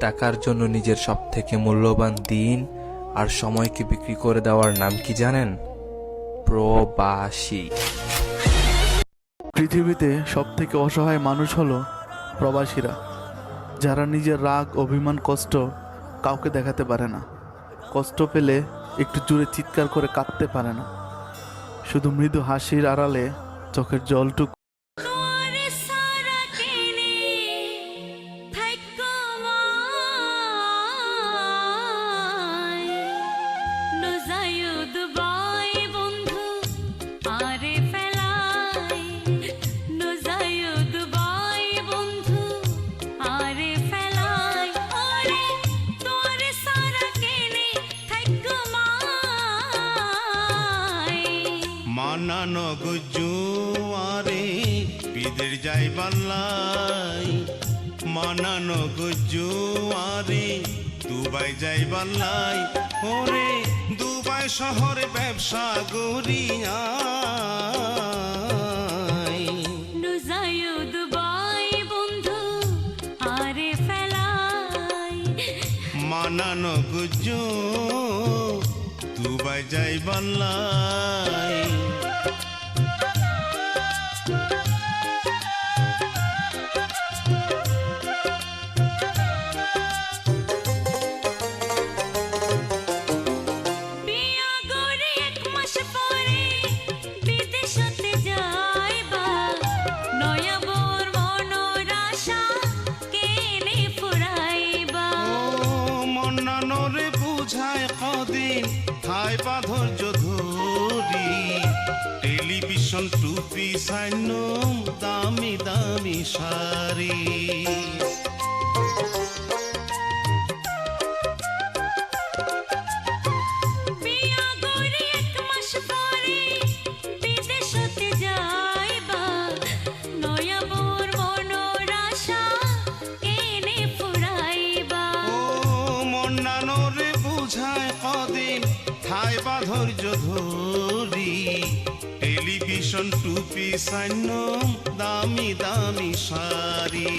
টাকার জন্য নিজের সবথেকে মূল্যবান দিন আর সময়কে বিক্রি করে দেওয়ার নাম কি জানেন? প্রবাসী। পৃথিবীতে সবথেকে অসহায় মানুষ হলো প্রবাসীরা, যারা নিজের রাগ, অভিমান, কষ্ট কাউকে দেখাতে পারে না। কষ্ট পেলে একটু জোরে চিৎকার করে কাঁদতে পারে না, শুধু মৃদু হাসির আড়ালে চোখের জলটুকু মানানো গুজুয়ারে বিদের যাই বাল্লাই, মানানো গুজুয়ারে দুবাই যাই বাল্লাই, ওরে দুবাই শহরে ব্যবসা গড়িয়া মানানো গুজু দুবাই যাই বাল্লাই। থাই ধৈর্য ধরি টেলিভিশন টুপি সাইন দামি দামি শাড়ি, ধৈর্য ধরি টেলিভিশন টুপি সাইন দামি দামি শাড়ি।